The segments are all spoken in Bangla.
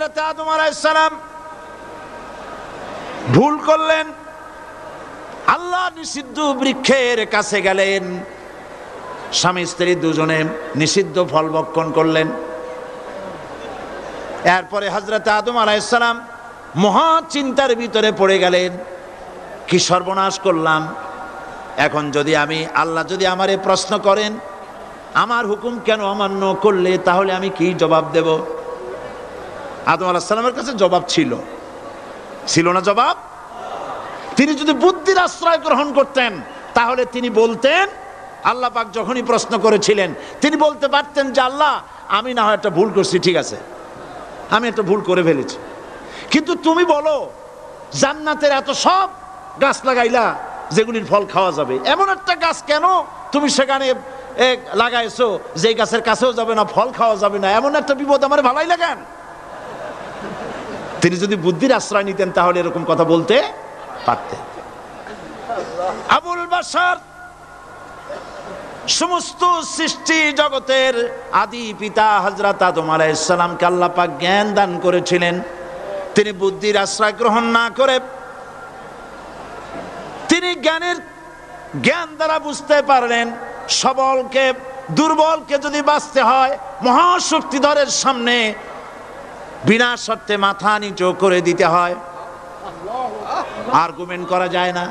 হযরত আদম আলাইহিস সালাম ভুল করলেন, আল্লাহ নিষিদ্ধ বৃক্ষের কাছে গেলেন, স্বামী স্ত্রী দুজনে নিষিদ্ধ ফল ভক্ষণ করলেন। এরপরে হযরত আদম আলাইহিস সালাম মহা চিন্তার ভিতরে পড়ে গেলেন, কি সর্বনাশ করলাম। এখন যদি আল্লাহ যদি আমারে প্রশ্ন করেন আমার হুকুম কেন অমান্য করলে, তাহলে আমি কি জবাব দেব? আদম আলাইহিস সালামের কাছে জবাব ছিল না জবাব? তিনি যদি বুদ্ধির আশ্রয় গ্রহণ করতেন তাহলে তিনি বলতেন, আল্লাহ পাক যখনই প্রশ্ন করেছিলেন তিনি বলতে পারতেন যে আল্লাহ আমি না হয় একটা ভুল করছি, ঠিক আছে আমি একটা ভুল করে ফেলেছি, কিন্তু তুমি বলো জান্নাতের এত সব গাছ লাগাইলা যেগুলির ফল খাওয়া যাবে, এমন একটা গাছ কেন তুমি সেখানে লাগাইছো যে গাছের কাছেও যাবে না, ফল খাওয়া যাবে না, এমন একটা বিপদ আমার ভালাই লাগান। তিনি যদি বুদ্ধির আশ্রয় নিতেন তাহলে এরকম কথা বলতে পারতেন। আবুল বাশার সমস্ত সৃষ্টি জগতের আদি পিতা হযরত আদম আলাইহিস সালামকে আল্লাহ পাক জ্ঞান দান করেছিলেন। তিনি বুদ্ধির আশ্রয় গ্রহণ না করে তিনি জ্ঞান দ্বারা বুঝতে পারলেন সবলকে দুর্বলকে যদি বাঁচতে হয় মহাশক্তিধরের সামনে বিনা শর্তে মাথা নিচু করে দিতে হয়, আর্গুমেন্ট করা যায় না।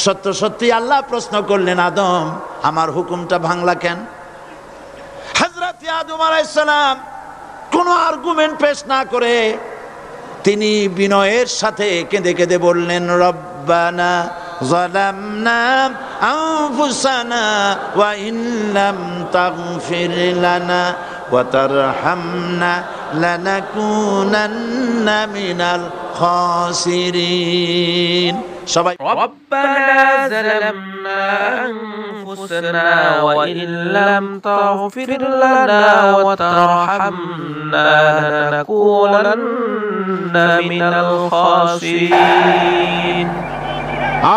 সত্য সত্যি আল্লাহ প্রশ্ন করলেন, আদম আমার হুকুমটা ভাঙলা কেন? হযরত আদম আলাইহিস সালাম কোনো আর্গুমেন্ট পেশ না করে তিনি বিনয়ের সাথে কেঁদে কেঁদে বললেন, রব্বানা যালামনা আনফুসানা ওয়া ইন লাম তাগফির লানা ওয়া তারহামনা লানাকুনান্না মিনাল খাসিরিন। সবাই রব্বানা যালামনা আনফুসানা ওয়া ইন লাম তাগফির লানা ওয়া তারহামনা লানাকুনান্না মিনাল খাসিরিন।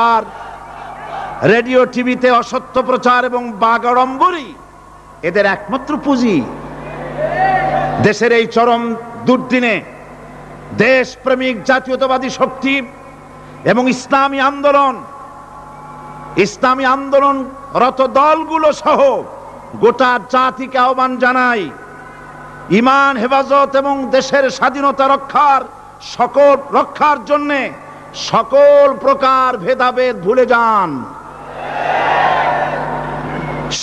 আর রেডিও টিভিতে অসত্য প্রচার এবং বাগাড়ম্বরী এদের একমাত্র পুঁজি। দেশের এই চরম দুর্দিনে দেশপ্রেমিক জাতীয়তাবাদী শক্তি এবং ইসলামী আন্দোলনরত দলগুলো সহ গোটা জাতিকে আহ্বান জানাই, ঈমান হেফাজত এবং দেশের স্বাধীনতা রক্ষার জন্যে সকল প্রকার ভেদাভেদ ভুলে যান।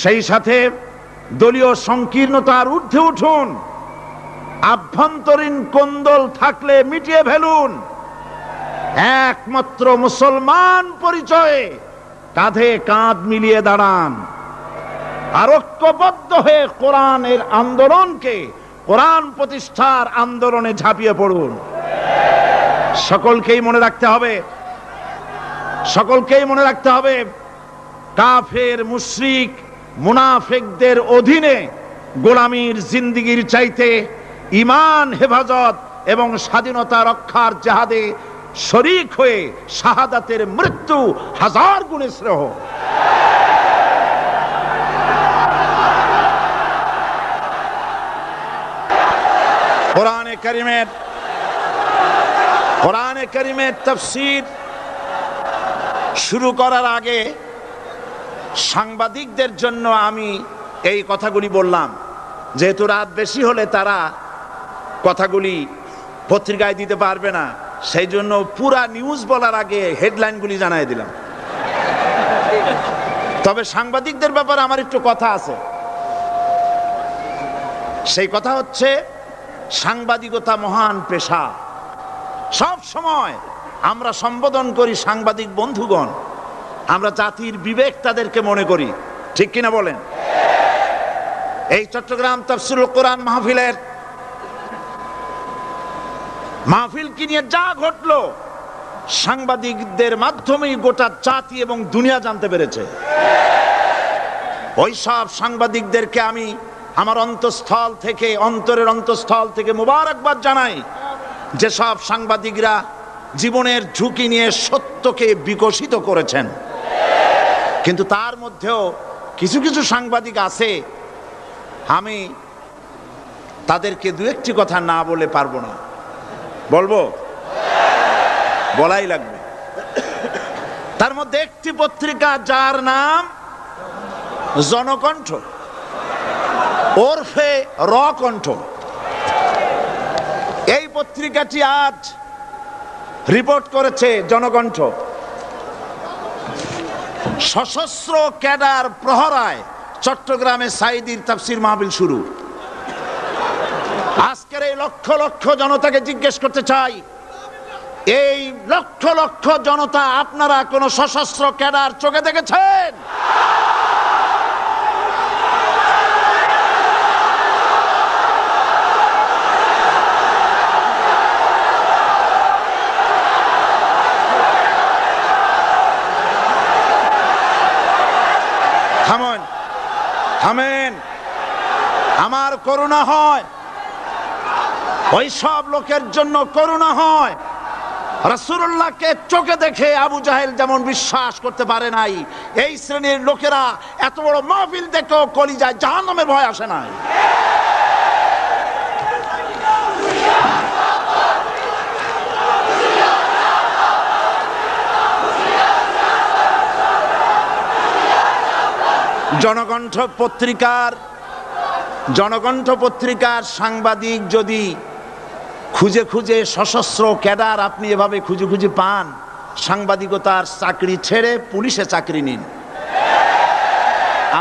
সেই সাথে দলীয় সংকীর্ণতার ঊর্ধ্বে উঠুন, আভ্যন্তরীণ কোন্দল থাকলে মিটিয়ে ফেলুন, একমাত্র মুসলমান পরিচয়ে কাঁধে কাঁধ মিলিয়ে দাঁড়ান, আর ঐক্যবদ্ধ হয়ে কোরআনের আন্দোলনকে, কোরআন প্রতিষ্ঠার আন্দোলনে ঝাঁপিয়ে পড়ুন। সকলকেই মনে রাখতে হবে কাফের মুশরিক মুনাফিকদের অধীনে গোলামীর জিন্দেগির চাইতে ঈমান হেফাজত এবং স্বাধীনতা রক্ষার জিহাদে শরীক হয়ে শাহাদাতের মৃত্যু হাজার গুণে শ্রেয়। কোরআনে কারীমের তাফসীর শুরু করার আগে সাংবাদিকদের জন্য আমি এই কথাগুলি বললাম, যেহেতু রাত বেশি হলে তারা কথাগুলি পত্রিকায় দিতে পারবে না, সেই জন্য পুরা নিউজ বলার আগে হেডলাইনগুলি জানাই দিলাম। তবে সাংবাদিকদের ব্যাপারে আমার একটু কথা আছে। সেই কথা হচ্ছে, সাংবাদিকতা মহান পেশা। সব সময় আমরা সম্বোধন করি সাংবাদিক বন্ধুগণ, আমরা জাতির বিবেক তাদেরকে মনে করি, ঠিক কিনা বলেন? এই চট্টগ্রাম তাফসীরুল কোরআন মাহফিল কি নিয়ে যা ঘটলো সাংবাদিকদের মাধ্যমেই গোটা জাতি এবং দুনিয়া জানতে পেরেছে। ওই সব সাংবাদিকদেরকে আমি আমার অন্তরের অন্তঃস্থল থেকে মোবারকবাদ জানাই, যে সব সাংবাদিকরা জীবনের ঝুঁকি নিয়ে সত্যকে বিকশিত করেছেন। কিন্তু তার মধ্যেও কিছু কিছু সাংবাদিক আছে, আমি তাদেরকে দু একটি কথা না বলে পারবো না। বলবো? বলাই লাগবে। তার মধ্যে একটি পত্রিকা যার নাম জনকণ্ঠ ওরফে র কণ্ঠ। এই পত্রিকাটি আজ রিপোর্ট করেছে জনকণ্ঠ, সশস্ত্র ক্যাডার প্রহরায় চট্টগ্রামে সাইদির তাফসীর মাহফিল শুরু। আজকের এই লক্ষ লক্ষ জনতাকে জিজ্ঞেস করতে চাই, এই লক্ষ লক্ষ জনতা আপনারা কোন সশস্ত্র ক্যাডার চোখে দেখেছেন? থামেন, থামেন। আমার করুণা হয়, ওই সব লোকের জন্য করুণা হয়। রাসূলুল্লাহকে চোখে দেখে আবু জাহেল যেমন বিশ্বাস করতে পারে নাই, এই শ্রেণীর লোকেরা এত বড় মাহফিল দেখেও কলিজায় জাহান্নামের ভয় আসে নাই। জনকণ্ঠ পত্রিকার সাংবাদিক যদি খুঁজে খুঁজে সশস্ত্র ক্যাডার আপনি এভাবে খুঁজে খুঁজে পান, সাংবাদিকতার চাকরি ছেড়ে পুলিশে চাকরি নিন।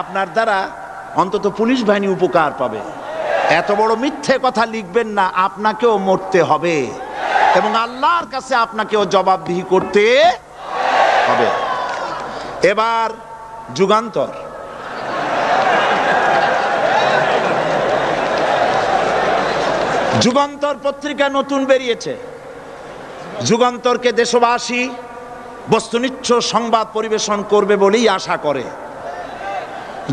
আপনার দ্বারা অন্তত পুলিশ বাহিনী উপকার পাবে। এত বড় মিথ্যে কথা লিখবেন না, আপনাকেও মরতে হবে এবং আল্লাহর কাছে আপনাকেও জবাবদিহি করতে হবে। এবার যুগান্তর। যুগান্তর পত্রিকা নতুন বেরিয়েছে। যুগান্তরকে দেশবাসী বস্তুনিষ্ঠ সংবাদ পরিবেশন করবে বলেই আশা করে।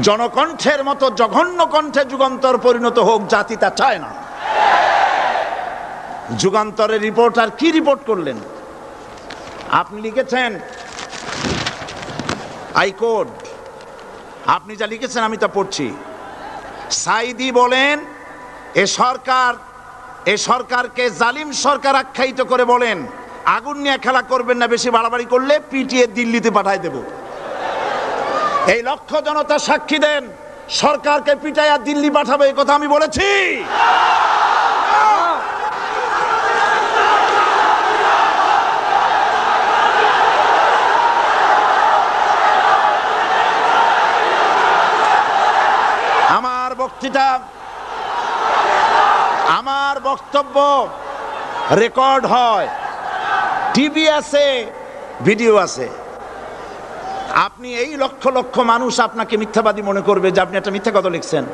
জনকণ্ঠের মতো জঘন্য কণ্ঠে যুগান্তর পরিণত হোক, জাতি তা চায় না। যুগান্তরের রিপোর্টার কি রিপোর্ট করলেন? আপনি লিখেছেন হাইকোর্ট, আপনি যা লিখেছেন আমি তা পড়ছি। সাইদি বলেন এ সরকারকে জালিম সরকার আখ্যায়িত করে বলেন, আগুন নিয়ে খেলা করবেন না, বেশি বাড়াবাড়ি করলে পিটিয়ে দিল্লিতে পাঠায় দেব। এই লক্ষ জনতা সাক্ষী দেন, সরকারকে পিটাইয়া দিল্লি পাঠাবে এই কথা আমি বলেছি। আমার বক্তব্য রেকর্ড হয়, টিভি আছে, ভিডিও আছে। আপনি এই লক্ষ লক্ষ মানুষ আপনাকে মিথ্যাবাদী মনে করবে যে আপনি একটা মিথ্যা কথা লিখছেন,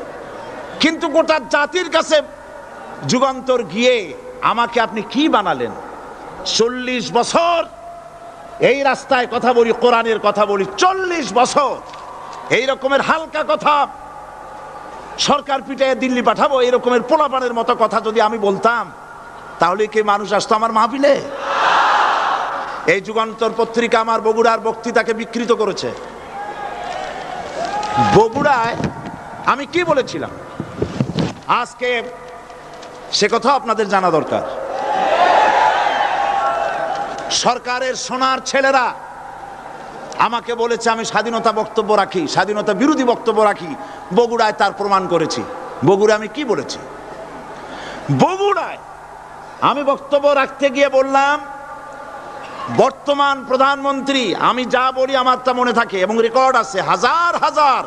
কিন্তু গোটা জাতির কাছে যুগান্তর গিয়ে আমাকে আপনি কি বানালেন? 40 বছর এই রাস্তায় কথা বলি, কোরআনের কথা বলি, 40 বছর এই রকমের হালকা কথা, সরকার পিটায় দিল্লি পাঠাবো এই রকমের পোলাপানের মতো কথা যদি আমি বলতাম, তাহলে কি মানুষ আসতো আমার মাহফিলে? এই যুগান্তর পত্রিকা আমার বগুড়ার বক্তৃতাকে বিকৃত করেছে। বগুড়ায় আমি কি বলেছিলাম আজকে সে কথা আপনাদের জানা দরকার। সরকারের সোনার ছেলেরা আমাকে বলেছে আমি স্বাধীনতা বক্তব্য রাখি, স্বাধীনতা বিরোধী বক্তব্য রাখি। বগুড়ায় তার প্রমাণ করেছি। বগুড়ায় আমি কি বলেছি? বগুড়ায় আমি বক্তব্য রাখতে গিয়ে বললাম, বর্তমান প্রধানমন্ত্রী, আমি যা বলি আমার তা মনে থাকে এবং রেকর্ড আছে, হাজার হাজার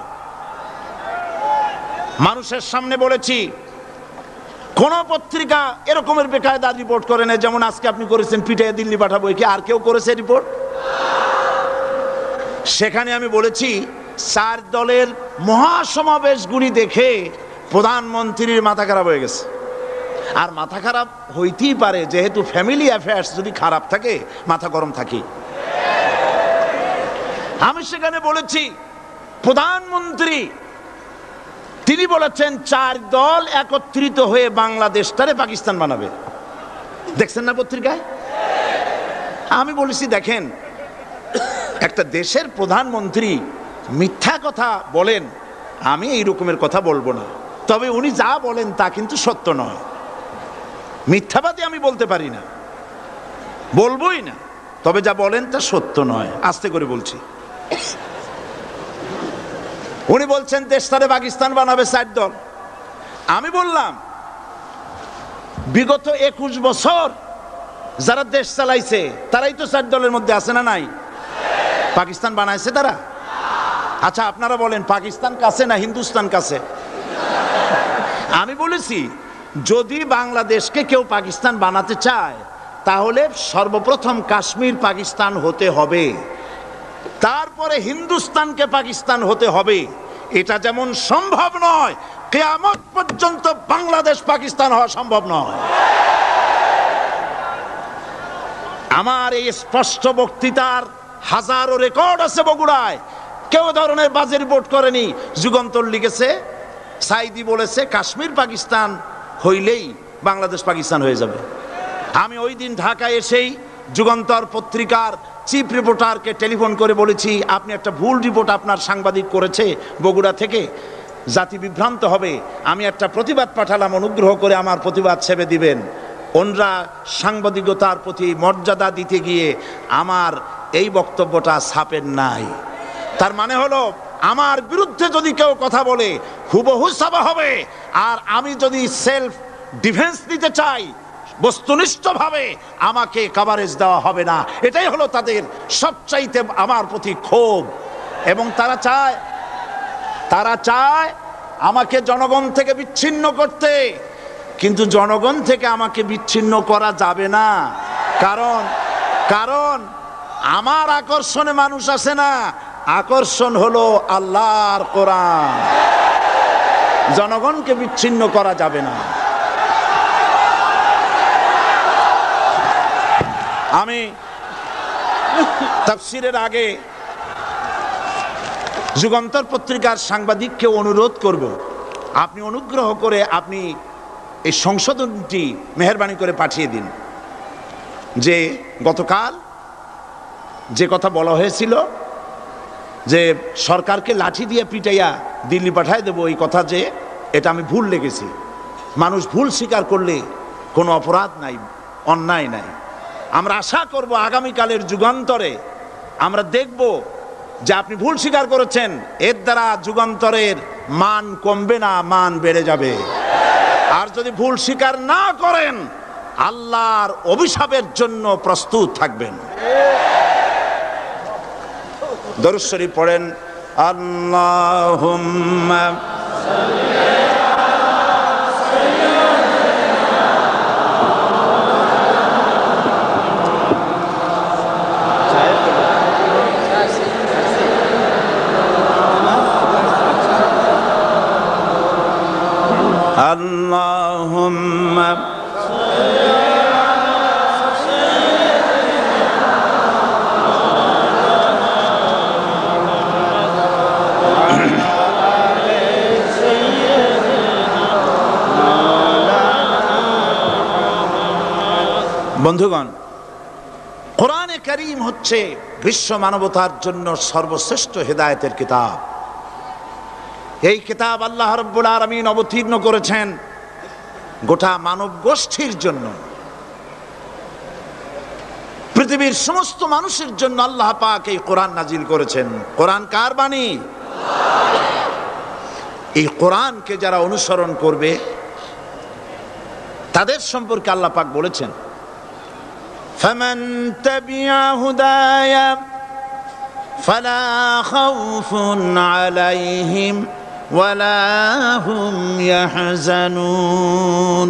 মানুষের সামনে বলেছি। কোন পত্রিকা এরকমের বেকায়দা রিপোর্ট করে না যেমন আজকে আপনি করেছেন, পিটাইয়া দিল্লি পাঠাবো। কি আর কেউ করেছে রিপোর্ট? সেখানে আমি বলেছি 4 দলের মহাসমাবেশগুলি দেখে প্রধানমন্ত্রীর মাথা খারাপ হয়ে গেছে। আর মাথা খারাপ হইতেই পারে, যেহেতু ফ্যামিলি অ্যাফেয়ার্স যদি খারাপ থাকে মাথা গরম থাকে। আমি সেখানে বলেছি প্রধানমন্ত্রী তিনি বলেছেন 4 দল একত্রিত হয়ে বাংলাদেশটারে পাকিস্তান বানাবে। দেখছেন না পত্রিকায়? আমি বলেছি দেখেন, একটা দেশের প্রধানমন্ত্রী মিথ্যা কথা বলেন, আমি এই রকমের কথা বলবো না, তবে উনি যা বলেন তা কিন্তু সত্য নয়। মিথ্যাবাদী আমি বলতে পারি না, বলবোই না, তবে যা বলেন তা সত্য নয়, আস্তে করে বলছি। উনি বলছেন দেশটারে পাকিস্তান বানাবে 4 দল। আমি বললাম বিগত 21 বছর যারা দেশ চালাইছে তারাই তো 4 দলের মধ্যে আছে না নাই? পাকিস্তান বানাইছে তারা? আচ্ছা আপনারা বলেন পাকিস্তান কাছে না হিন্দুস্তান কাছে? আমি বলেছি যদি বাংলাদেশকে কেউ পাকিস্তান বানাতে চায় তাহলে সর্বপ্রথম কাশ্মীর পাকিস্তান হতে হবে, তারপরে হিন্দুস্তানকে পাকিস্তান হতে হবে। এটা যেমন সম্ভব নয়, কিয়ামত পর্যন্ত বাংলাদেশ পাকিস্তান হওয়া সম্ভব নয়। আমার এই স্পষ্ট বক্তৃতার হাজারো রেকর্ড আছে বগুড়ায়, কেউ ধরনের বাজে রিপোর্ট করেনি। যুগান্তর লিখেছে, সাইদি বলেছে কাশ্মীর পাকিস্তান হইলেই বাংলাদেশ পাকিস্তান হয়ে যাবে। আমি ওই দিন ঢাকায় এসেই যুগান্তর পত্রিকার চিফ রিপোর্টারকে টেলিফোন করে বলেছি আপনি একটা ভুল রিপোর্ট আপনার সাংবাদিক করেছে বগুড়া থেকে, জাতি বিভ্রান্ত হবে। আমি একটা প্রতিবাদ পাঠালাম, অনুগ্রহ করে আমার প্রতিবাদ ছেপে দিবেন। ওনরা সাংবাদিকতার প্রতি মর্যাদা দিতে গিয়ে আমার এই বক্তব্যটা ছাপেন নাই। তার মানে হলো আমার বিরুদ্ধে যদি কেউ কথা বলে হুবহু ছাপা হবে, আর আমি যদি সেলফ ডিফেন্স দিতে চাই বস্তুনিষ্ঠভাবে আমাকে কভারেজ দেওয়া হবে না। এটাই হলো তাদের সবচাইতে আমার প্রতি ক্ষোভ। এবং তারা চায় আমাকে জনগণ থেকে বিচ্ছিন্ন করতে, কিন্তু জনগণ থেকে আমাকে বিচ্ছিন্ন করা যাবে না। কারণ আমার আকর্ষণে মানুষ আসে না, আকর্ষণ হলো আল্লাহর কোরআন। জনগণকে বিচ্ছিন্ন করা যাবে না। আমি তাফসীরের আগে যুগান্তর পত্রিকার সাংবাদিককে অনুরোধ করব, আপনি অনুগ্রহ করে আপনি এই সংশোধনটি মেহেরবানি করে পাঠিয়ে দিন যে গতকাল যে কথা বলা হয়েছিল যে সরকারকে লাঠি দিয়ে পিটাইয়া দিল্লি পাঠায় দেবো, এই কথা যে এটা আমি ভুল লিখেছি। মানুষ ভুল স্বীকার করলে কোনো অপরাধ নাই, অন্যায় নাই। আমরা আশা করব আগামীকালের যুগান্তরে আমরা দেখব যে আপনি ভুল স্বীকার করেছেন, এর দ্বারা যুগান্তরের মান কমবে না, মান বেড়ে যাবে। আর যদি ভুল স্বীকার না করেন আল্লাহর অভিশাপের জন্য প্রস্তুত থাকবেন। দরুদ শরীফ পড়েন, আল্লাহুম্মা আল্লাহুম্মা বন্ধুগণ, কোরআনে কারীম হচ্ছে বিশ্ব মানবতার জন্য সর্বশ্রেষ্ঠ হেদায়েতের কিতাব। এই কিতাব আল্লাহ রাব্বুল আলামিন অবতীর্ণ করেছেন গোটা মানব গোষ্ঠীর জন্য, পৃথিবীর সমস্ত মানুষের জন্য আল্লাহ পাক এই কোরআন নাজিল করেছেন। কোরআন কার বাণী? এই কোরআনকে যারা অনুসরণ করবে তাদের সম্পর্কে আল্লাহ পাক বলেছেন, ফামান তাবিআ হুদায়া ফালা খাউফুন আলাইহিম ওয়ালা হুম ইয়াহজানুন।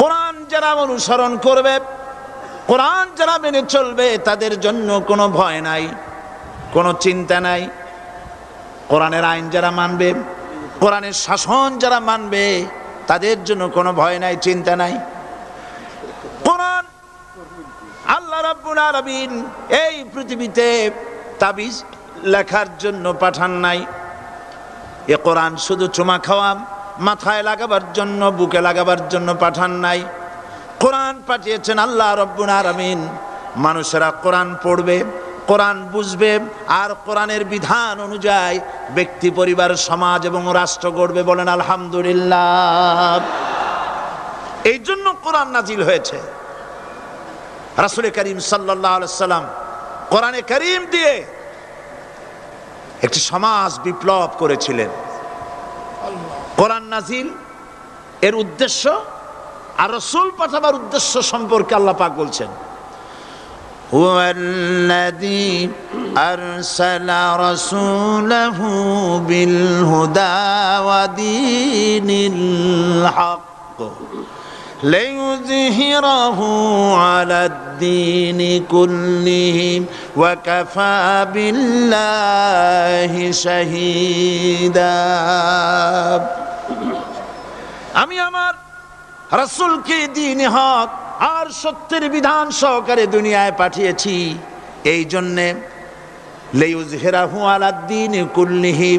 কোরআন যারা অনুসরণ করবে, কোরআন যারা মেনে চলবে তাদের জন্য কোনো ভয় নাই, কোনো চিন্তা নাই। কোরআনের আইন যারা মানবে, কোরআনের শাসন যারা মানবে তাদের জন্য কোনো ভয় নাই, চিন্তা নাই। কোরআন আল্লাহ রাব্বুল আলামিন এই পৃথিবীতে তাবিজ লেখার জন্য পাঠান নাই। এ কোরআন শুধু চুমা খাওয়া, মাথায় লাগাবার জন্য, বুকে লাগাবার জন্য পাঠান নাই। কোরআন পাঠিয়েছেন আল্লাহ রাব্বুল আলামিন মানুষেরা কোরআন পড়বে, কোরআন বুঝবে, আর কোরআনের বিধান অনুযায়ী ব্যক্তি, পরিবার, সমাজ এবং রাষ্ট্র গড়বে। বলেন আলহামদুলিল্লাহ। এই জন্য কোরআন নাজিল হয়েছে। রাসূল করিম সাল্লাল্লাহু আলাইহি সাল্লাম কোরআনে কারীম দিয়ে একটি সমাজ বিপ্লব করেছিলেন। কোরআন নাজিল এর উদ্দেশ্য আর রাসূল পাঠাবার উদ্দেশ্য সম্পর্কে আল্লাহ পাক বলছেন, হুয়াল্লাযী আরসালা রাসূলাহু বিল হুদা ওয়া দীনিল হক লিইয়ুযহিরাহু আলাদ-দীনি কুল্লিহি ওয়া কাফা বিল্লাহি শাহীদা। আমি আমার রাসূলকে দ্বীনে হক আর সত্যের বিধান সহকারে দুনিয়ায় পাঠিয়েছি, এই জন্যে লিইয়ুযহিরাহু আলাদ-দীনি কুল্লিহি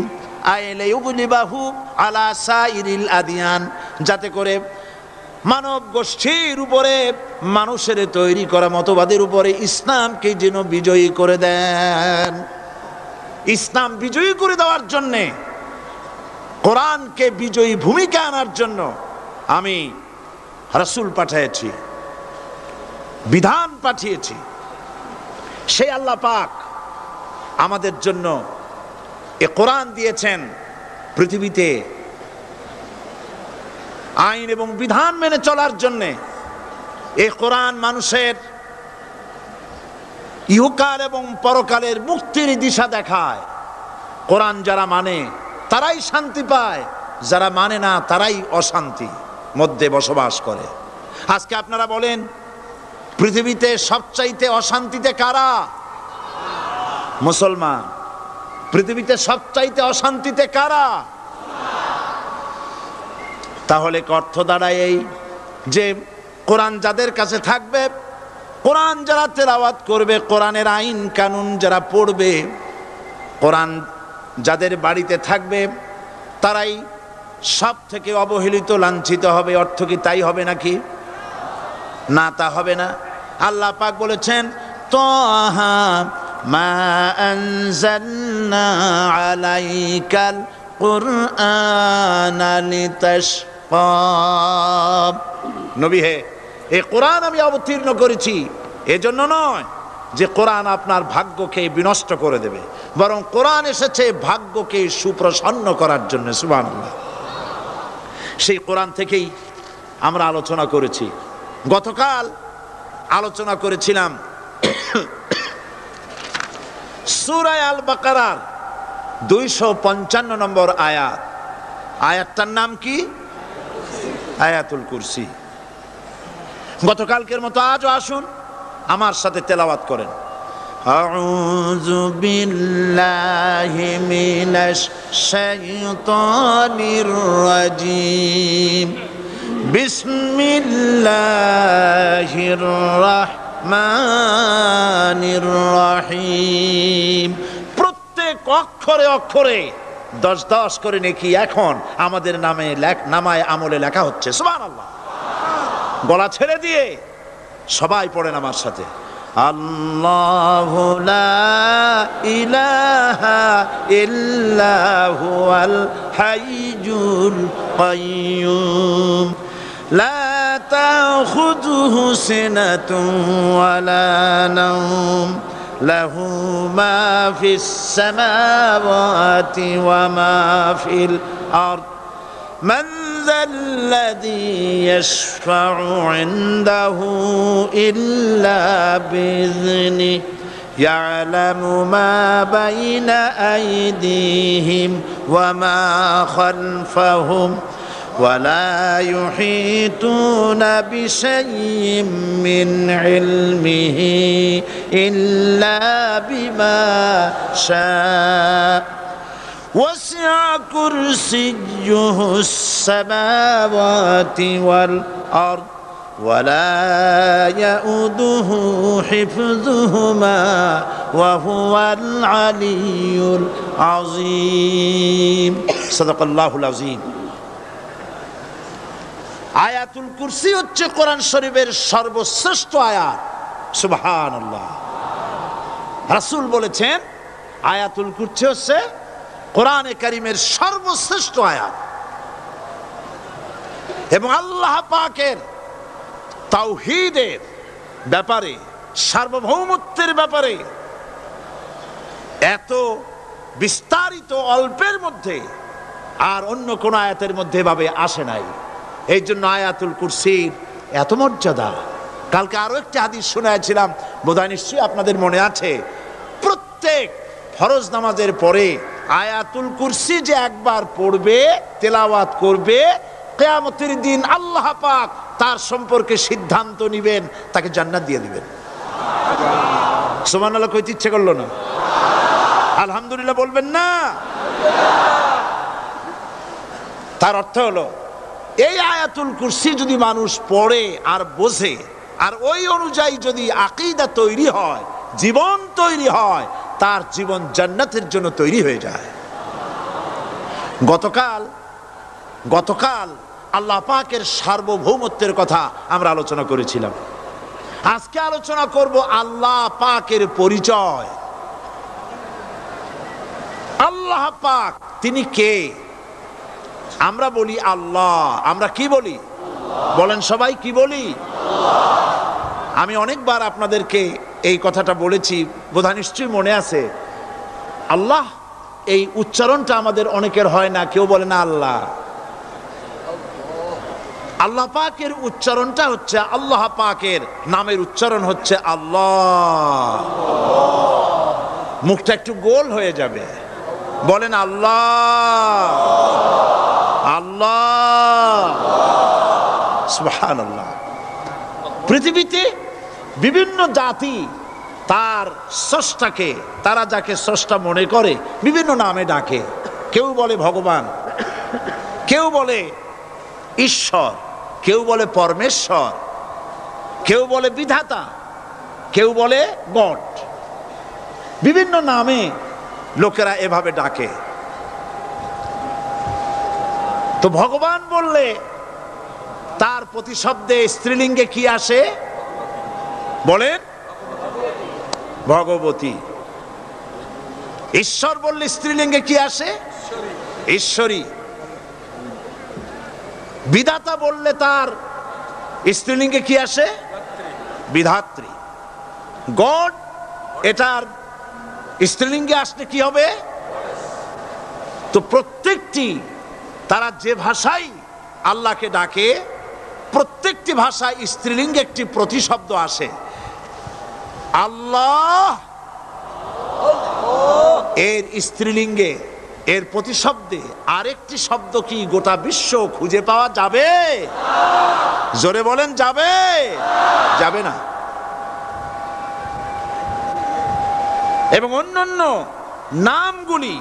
আই লিইয়ুগলিবাহু আলা সাইরিল আদিয়ান, যাতে করে মানব গোষ্ঠীর উপরে, মানুষের তৈরি করা মতবাদের উপরে ইসলামকে যেন বিজয়ী করে দেন। ইসলাম বিজয়ী করে দেওয়ার জন্যে, কোরআনকে বিজয়ী ভূমিকা আনার জন্য আমি রাসূল পাঠিয়েছি, বিধান পাঠিয়েছি। সেই আল্লাহ পাক আমাদের জন্য এ কোরআন দিয়েছেন পৃথিবীতে আইন এবং বিধান মেনে চলার জন্যে। এই কোরআন মানুষের ইহকাল এবং পরকালের মুক্তির দিশা দেখায়। কোরআন যারা মানে তারাই শান্তি পায়, যারা মানে না তারাই অশান্তি মধ্যে বসবাস করে। আজকে আপনারা বলেন, পৃথিবীতে সবচাইতে অশান্তিতে কারা? মুসলমান। পৃথিবীতে সবচাইতে অশান্তিতে কারা? তাহলে অর্থ দাঁড়ায় এই যে কোরআন যাদের কাছে থাকবে, কোরআন যারা তেলাওয়াত করবে, কোরআনের আইন কানুন যারা পড়বে, কোরআন যাদের বাড়িতে থাকবে, তারাই সব থেকে অবহেলিত, লাঞ্ছিত হবে। অর্থ কি তাই হবে নাকি? না, তা হবে না। আল্লাহ পাক বলেছেন, তাহা মা আনজালনা আলাইকাল কুরআনা লিতাশকা। নবী হে, এই কোরআন আমি অবতীর্ণ করেছি এজন্য নয় যে কোরআন আপনার ভাগ্যকে বিনষ্ট করে দেবে, বরং কোরআন এসেছে ভাগ্যকে সুপ্রসন্ন করার জন্য। সুবহানাল্লাহ। সেই কোরআন থেকেই আমরা আলোচনা করেছি। গতকাল আলোচনা করেছিলাম সূরা আল বাকারার 255 নম্বর আয়াত। আয়াতটার নাম কি? আয়াতুল কুরসি। গতকালকের মতো আজও আসুন আমার সাথে তেলাওয়াত করেন। আউযু বিল্লাহি মিনাশ শাইতানির রাজিম। বিসমিল্লাহির রাহমানির রাহিম। প্রত্যেক অক্ষরে অক্ষরে 10-10 করে নেকি এখন আমাদের নামে নামায় আমলে লেখা হচ্ছে। সুবহানাল্লাহ। গলা ছেড়ে দিয়ে সবাই পড়েন আমার সাথে। আল্লাহু লা ইলাহা ইল্লা হুয়াল হাইয়ুল কাইয়্যুম লা তাখুযুহু সিনাতুন ওয়ালা নাওম লাহু মা ফিস সামাওয়াতি ওয়া মা ফিল আরদ মান যাল্লাযী ইয়াশফা'ু 'ইনদাহু ইল্লা বিইذনিহি ইয়া'লামু মা বাইনা আইদিহিম ওয়া মা খালফাহুম ولا يحيطون بشيء من علمه إلا بما شاء وسع كرسيه السماوات والأرض ولا يؤوده حفظهما وهو العلي العظيم صدق الله العظيم। আয়াতুল কুরসি হচ্ছে কোরআন শরীফের সর্বশ্রেষ্ঠ আয়াত। সুবহানাল্লাহ। রাসূল বলেছেন আয়াতুল কুরসি হচ্ছে কোরআনে কারীমের সর্বশ্রেষ্ঠ আয়াত এবং আল্লাহ পাকের তাওহীদের ব্যাপারে, সার্বভৌমত্বের ব্যাপারে এত বিস্তারিত অল্পের মধ্যে আর অন্য কোন আয়াতের মধ্যে ভাবে আসে নাই। এই জন্য আয়াতুল কুরসির এত মর্যাদা। কালকে আরো একটি হাদিস শোনাইছিলাম, বোধহয় নিশ্চয়ই আপনাদের মনে আছে, প্রত্যেক ফরজ নামাজের পরে আয়াতুল কুরসি যে একবার পড়বে, তেলাওয়াত করবে, কিয়ামতের দিন আল্লাহ পাক তার সম্পর্কে সিদ্ধান্ত নিবেন, তাকে জান্নাত দিয়ে দিবেন। সুবহানাল্লাহ কইতে ইচ্ছে করলো না? আলহামদুলিল্লাহ বলবেন না? তার অর্থ হলো এই আয়াতুল কুরসি যদি মানুষ পড়ে আর বোঝে আর ওই অনুযায়ী যদি আকীদা তৈরি হয়, জীবন তৈরি হয়, তার জীবন জান্নাতের জন্য তৈরি হয়ে যায়। গতকাল আল্লাহ পাকের সার্বভৌমত্বের কথা আমরা আলোচনা করেছিলাম। আজকে আলোচনা করব আল্লাহ পাকের পরিচয়। আল্লাহ পাক তিনি কে? আমরা বলি আল্লাহ। আমরা কি বলি? বলেন সবাই, কি বলি? আমি অনেকবার আপনাদেরকে এই কথাটা বলেছি, বোধহয় নিশ্চয়ই মনে আছে। আল্লাহ এই উচ্চারণটা আমাদের অনেকের হয় না, কেউ বলে না আল্লাহ। আল্লাহ পাকের উচ্চারণটা হচ্ছে, আল্লাহ পাকের নামের উচ্চারণ হচ্ছে আল্লাহ। মুখটা একটু গোল হয়ে যাবে, বলেন আল্লাহ আল্লাহ সুবহানাল্লাহ। পৃথিবীতে বিভিন্ন জাতি তার স্রষ্টাকে, তারা যাকে স্রষ্টা মনে করে, বিভিন্ন নামে ডাকে। কেউ বলে ভগবান, কেউ বলে ঈশ্বর, কেউ বলে পরমেশ্বর, কেউ বলে বিধাতা, কেউ বলে গড। বিভিন্ন নামে লোকেরা এভাবে ডাকে। তো ভগবান বললে তার প্রতিশব্দে স্ত্রীলিঙ্গে কি আসে? বলেন ভগবতী। ঈশ্বর বললে স্ত্রীলিঙ্গে কি আসে? ঈশ্বরী। বিধাতা বললে তার স্ত্রীলিঙ্গে কি আসে? বিধাত্রী। গড, এটার স্ত্রীলিঙ্গে আসলে কি হবে? তো প্রত্যেকটি, তারা যে ভাষায় আল্লাহকে ডাকে, প্রত্যেকটি ভাষায় স্ত্রীলিঙ্গে একটি প্রতিশব্দ আসে। আল্লাহ এর স্ত্রীলিঙ্গে, এর প্রতিশব্দে আরেকটি শব্দ কি গোটা বিশ্ব খুঁজে পাওয়া যাবে? জোরে বলেন, যাবে? যাবে না। এবং অন্যান্য নামগুলি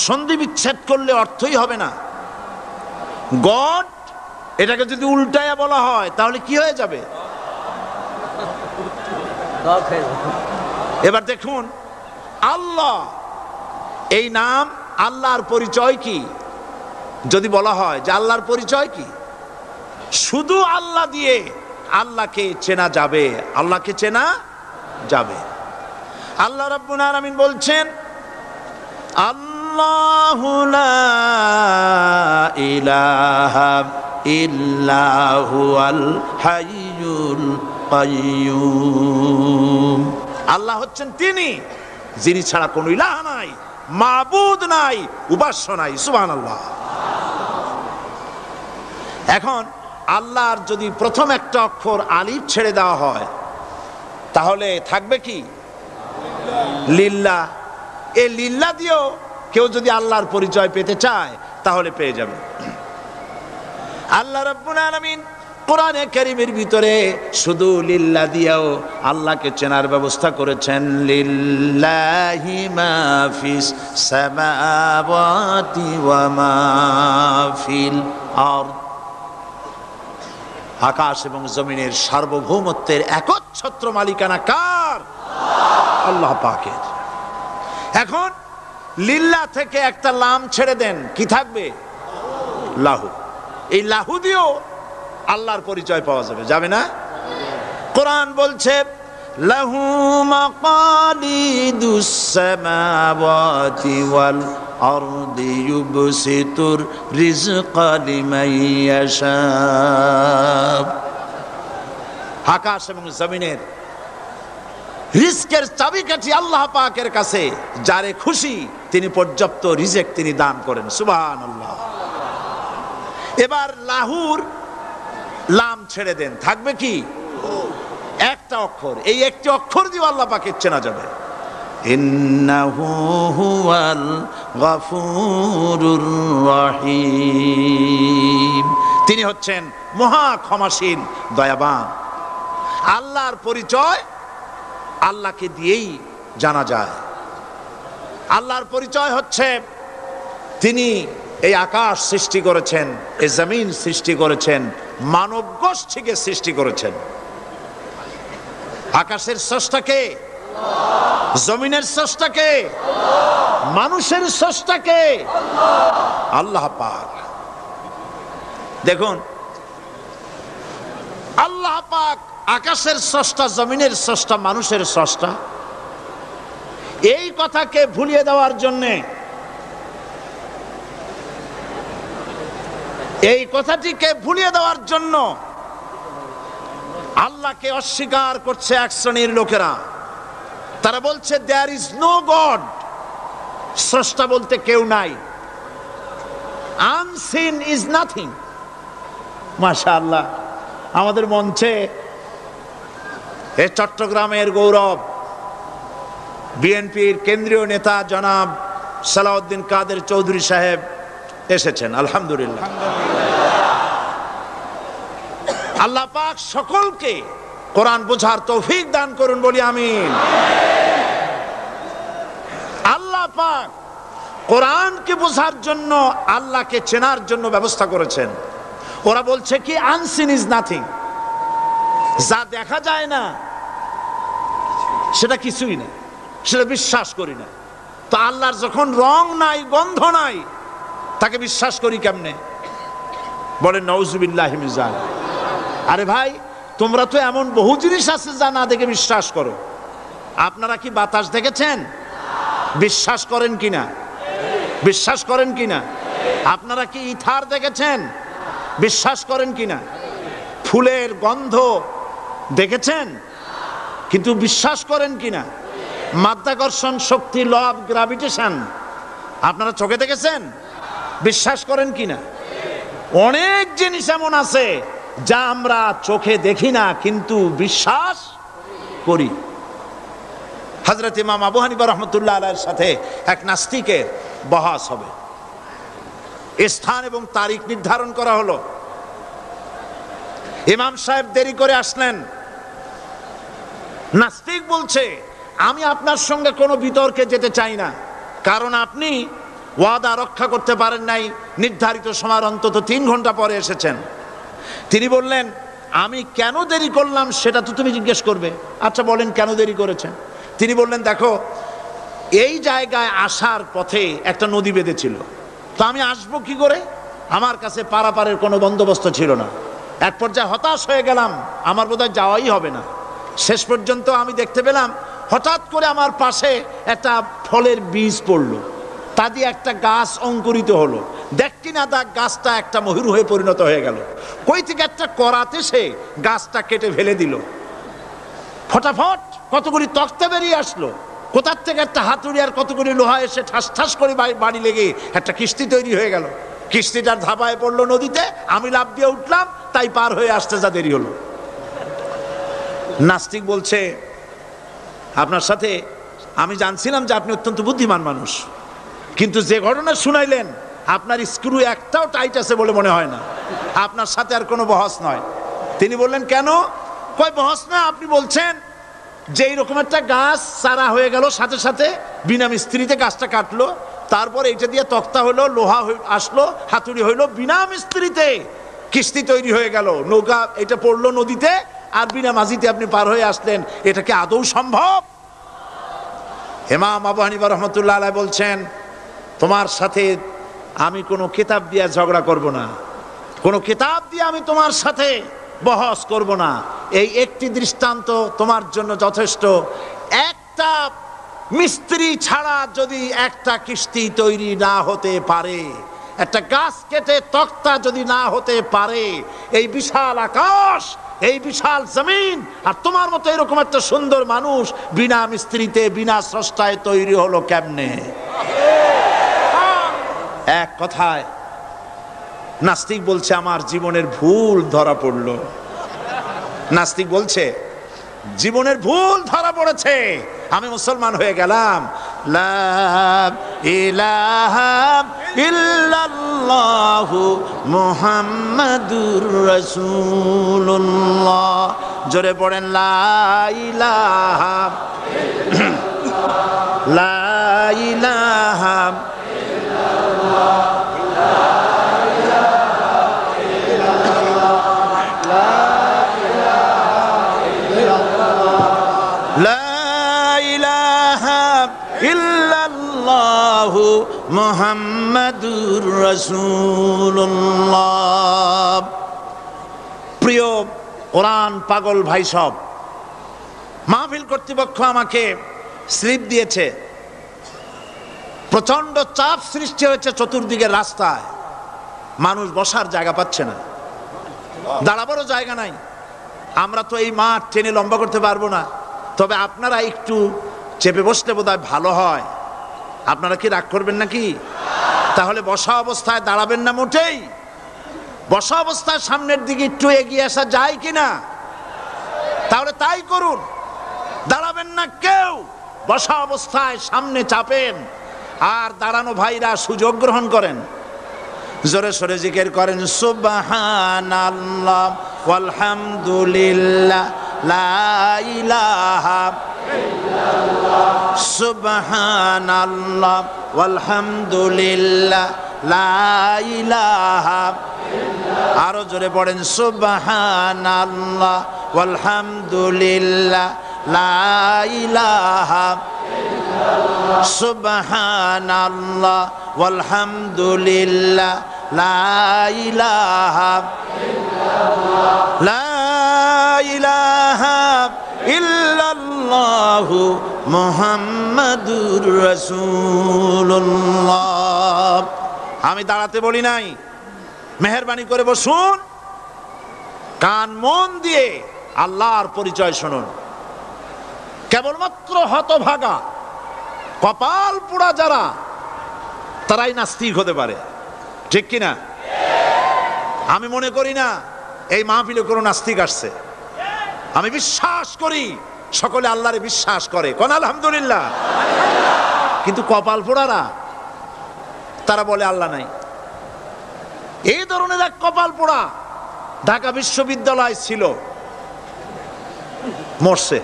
সন্ধি বিচ্ছেদ করলে অর্থই হবে না। গড, এটাকে যদি উল্টায়া বলা হয় তাহলে কি হয়ে যাবে? এবার দেখুন, আল্লাহ এই নাম, আল্লাহর পরিচয় কি? যদি বলা হয় যে আল্লাহর পরিচয় কি, শুধু আল্লাহ দিয়ে আল্লাহকে চেনা যাবে, আল্লাহকে চেনা যাবে। আল্লাহ রাব্বুল আলামিন বলছেন, আল্লাহু লা ইলাহা ইল্লা হুয়াল হাইয়ুল কাইয়্যুম। আল্লাহ হচ্ছেন তিনি, যিনি ছাড়া কোনো ইলাহ নাই, মাবুদ নাই, উপাস্য নাই। সুবহানাল্লাহ। এখন আল্লাহর যদি প্রথম একটা অক্ষর আলিফ ছেড়ে দেওয়া হয় তাহলে থাকবে কি? লিল্লাহ। এই লিল্লাহ দিয়েও কেউ যদি আল্লাহর পরিচয় পেতে চায় তাহলে পেয়ে যাবে। আল্লাহ রাব্বুল আলামিন কোরআনে কারীমের ভিতরে শুধু লিল্লাহ দিয়েও আল্লাহকে চেনার ব্যবস্থা করেছেন। লিল্লাহি মা ফিস সামাওয়াতি ওয়া মা ফিল আরদ। আকাশ এবং জমিনের সার্বভৌমত্বের একচ্ছত্র মালিকানা কার? আল্লাহ পাকের। এখন লিল্লাহ থেকে একটা লাম ছেড়ে দেন, কি থাকবে? লাহু। এই লাহু দিয়েও আল্লাহর পরিচয় পাওয়া যাবে, যাবে না? কোরআন বলছে, লাহু মাকালিদুস সামাওয়াতি ওয়াল আরদি ইউবসিতুর রিজকা লিমান ইয়াশা। আকাশ এবং জমিনের রিজকের চাবিকাঠি আল্লাহ পাকের কাছে, যারে খুশি তিনি পর্যাপ্ত রিজেক তিনি দান করেন। সুবহানাল্লাহ। এবার লাহুর লাম ছেড়ে দেন, থাকবে কি একটা অক্ষর। এই একটি অক্ষর দিয়ে আল্লাহ পাকের চেনা যাবে। ইন্নাহু হুয়াল গফুরুর রহিম, তিনি হচ্ছেন মহা ক্ষমাশীল দয়াবান। আল্লাহর পরিচয় আল্লাহকে দিয়েই জানা যায়। আল্লাহর পরিচয় হচ্ছে তিনি এই আকাশ সৃষ্টি করেছেন, এই জমিন সৃষ্টি করেছেন, মানব গোষ্ঠীকে সৃষ্টি করেছেন। আকাশের স্রষ্টাকে, জমিনের স্রষ্টাকে, মানুষের স্রষ্টাকে আল্লাহ পাক। দেখুন আল্লাহ পাক আকাশের স্রষ্টা, জমিনের স্রষ্টা, মানুষের স্রষ্টা, এই কথাকে ভুলিয়ে দেওয়ার জন্যে, এই কথাটিকে ভুলিয়ে দেওয়ার জন্য আল্লাহকে অস্বীকার করছে এক শ্রেণীর লোকেরা। তারা বলছে দেয়ার ইজ নো গড, স্রষ্টা বলতে কেউ নাই, আনসিন ইজ নাথিং। মাশাআল্লাহ, আমাদের মঞ্চে এই চট্টগ্রামের গৌরব বিএনপির কেন্দ্রীয় নেতা জনাব সালাউদ্দিন কাদের চৌধুরী সাহেব এসেছেন, আলহামদুলিল্লাহ। আল্লাহ পাক সকলকে কোরআন বোঝার তৌফিক দান করুন, বলি আমিন। আল্লাহ পাক কোরআনকে বোঝার জন্য, আল্লাহকে চেনার জন্য ব্যবস্থা করেছেন। ওরা বলছে কি আনসিন ইজ নাথিং, যা দেখা যায় না সেটা কিছুই না, সেটা বিশ্বাস করি না। তো আল্লাহর যখন রং নাই, গন্ধ নাই, তাকে বিশ্বাস করি কেমনে? বলেন নাউজুবিল্লাহি মিন যালিক। আরে ভাই, তোমরা তো এমন বহু জিনিস আছে যা না দেখে বিশ্বাস করো। আপনারা কি বাতাস দেখেছেন? বিশ্বাস করেন কিনা? বিশ্বাস করেন কিনা? আপনারা কি ইথার দেখেছেন? বিশ্বাস করেন কিনা? ফুলের গন্ধ দেখেছেন কিন্তু বিশ্বাস করেন কিনা? মাধ্যাকর্ষণ শক্তি, ল অফ গ্র্যাভিটেশন আপনারা চোখে দেখেছেন? বিশ্বাস করেন কিনা? অনেক জিনিস এমন আছে যা আমরা চোখে দেখি না কিন্তু বিশ্বাস করি। হযরত ইমাম আবু হানিফা রাহমাতুল্লাহ আলাইহির সাথে এক নাস্তিকের বহাস হবে। স্থান এবং তারিখ নির্ধারণ করা হলো। ইমাম সাহেব দেরি করে আসলেন। নাস্তিক বলছে, আমি আপনার সঙ্গে কোনো বিতর্কে যেতে চাই না, কারণ আপনি ওয়াদা রক্ষা করতে পারেন নাই, নির্ধারিত সময়ের অন্তত 3 ঘন্টা পরে এসেছেন। তিনি বললেন, আমি কেন দেরি করলাম সেটা তো তুমি জিজ্ঞেস করবে। আচ্ছা বলেন কেন দেরি করেছেন? তিনি বললেন, দেখো এই জায়গায় আসার পথে একটা নদী বেঁধেছিল, তো আমি আসবো কি করে? আমার কাছে পারাপারের কোনো বন্দোবস্ত ছিল না। এক পর্যায়ে হতাশ হয়ে গেলাম, আমার বোধহয় যাওয়াই হবে না। শেষ পর্যন্ত আমি দেখতে পেলাম হঠাৎ করে আমার পাশে একটা ফলের বীজ পড়লো, তা দিয়ে একটা গাছ অঙ্কুরিত হলো। দেখছি না তা গাছটা একটা ময়ূর হয়ে পরিণত হয়ে গেল। কই থেকে একটা করাতে সে গাছটা কেটে ফেলে দিল। ফটাফট কতগুলি তক্তা বেরিয়ে আসলো, কোথার থেকে একটা হাতুড়ি আর কতগুলি লোহা এসে ঠাস ঠাস করে বাড়ি লেগে একটা কিস্তি তৈরি হয়ে গেল। কিস্তিটার ধাপায় পড়লো নদীতে, আমি লাফ দিয়ে উঠলাম, তাই পার হয়ে আসতে যা দেরি হলো। নাস্তিক বলছে, আপনার সাথে আমি জানছিলাম যে আপনি অত্যন্ত বুদ্ধিমান মানুষ, কিন্তু যে ঘটনা শুনাইলেন আপনার স্ক্রু একটাও টাইট আছে বলে মনে হয় না, আপনার সাথে আর কোনো বহস নয়। তিনি বললেন, কেন? কয় বহস না, আপনি বলছেন যে এইরকম একটা গাছ চারা হয়ে গেল, সাথে সাথে বিনা মিস্ত্রিতে গাছটা কাটলো, তারপর এটা দিয়ে তক্তা হলো, লোহা আসলো, হাতুড়ি হইলো, বিনা মিস্ত্রিতে কিস্তি তৈরি হয়ে গেল, নৌকা এটা পড়লো নদীতে, আর বিনা মাঝিতে আপনি পার হয়ে আসলেন। এটা কি আদৌ সম্ভব? ইমাম আবু হানিফা রাহমাতুল্লাহ আলাইহি বলছেন, তোমার সাথে আমি কোনো কিতাব দিয়ে ঝগড়া করব না, কোনো কিতাব দিয়ে আমি তোমার সাথে বহস করব না। এই একটি দৃষ্টান্ত তোমার জন্য যথেষ্ট। একটা মিস্ত্রি ছাড়া যদি একটা কিস্তি তৈরি না হতে পারে, একটা গাছ কেটে তক্তা যদি না হতে পারে, এই বিশাল আকাশ, এই বিশাল জমিন, আর তোমার মতো এরকম একটা সুন্দর মানুষ বিনা মিস্ত্রিতে বিনা স্রষ্টায় তৈরি হলো কেমনে? এক কথায় নাস্তিক বলছে আমার জীবনের ভুল ধরা পড়লো। নাস্তিক বলছে জীবনের ভুল ধরা পড়েছে, আমি মুসলমান হয়ে গেলাম। লা ইলাহা ইল্লাল্লাহু মুহাম্মাদুর রাসূলুল্লাহ। জোরে পড়েন লা ইলাহা লা ইলাহা ইল্লাল্লাহু মুহাম্মাদুর রাসূলুল্লাহ। প্রিয় কোরআন পাগল ভাই সব, মাহফিল কর্তৃপক্ষ আমাকে স্লিপ দিয়েছে, প্রচন্ড চাপ সৃষ্টি হয়েছে চতুর্দিকের রাস্তায়, মানুষ বসার জায়গা পাচ্ছে না, দাঁড়াবারও জায়গা নাই। আমরা তো এই মাঠ টেনে লম্বা করতে পারবো না, তবে আপনারা একটু চেপে বসলে বোধহয় ভালো হয়। আপনারা কি রাগ করবেন নাকি? তাহলে বসা অবস্থায় দাঁড়াবেন না মোটেই? বসা অবস্থায় সামনের দিকে একটু এগিয়ে আসা যায় কিনা? তাহলে তাই করুন, দাঁড়াবেন না কেউ, বসা অবস্থায় সামনে চাপেন, আর দাঁড়ানো ভাইরা সুযোগ গ্রহণ করেন, জোরে সোরে জিকির করেন সুবহানাল্লাহ ওয়ালহামদুলিল্লাহ লা ইলাহা ইল্লাল্লাহ, সুবহানাল্লাহ ওয়ালহামদুলিল্লাহ লা ইলাহা ইল্লাল্লাহ। আরো জোরে পড়েন সুবহানাল্লাহ ওয়ালহামদুলিল্লাহ লা ইলাহা ইল্লাল্লাহ, সুবহানাল্লাহ ওয়ালহামদুলিল্লাহ লা ইলাহা ইল্লাল্লাহ, লা ইলাহা ইল্লাল্লাহু মুহাম্মাদুর রাসূলুল্লাহ। আমি দাঁড়াতে বলি নাই, মেহেরবানি করে বসুন, কান মন দিয়ে আল্লাহর পরিচয় শুনুন। কেবলমাত্র হতভাগা কপাল পোড়া যারা, তারাই নাস্তিক হতে পারে, ঠিক কিনা? আমি মনে করি না এই মাহফিলে কোনো নাস্তিক আসছে। আমি বিশ্বাস করি সকলে আল্লাহরে বিশ্বাস করে, কোন আলহামদুলিল্লাহ। কিন্তু কপাল পোড়ারা তারা বলে আল্লাহ নাই। এই ধরনের এক কপাল পোড়া ঢাকা বিশ্ববিদ্যালয় ছিল, মরছে।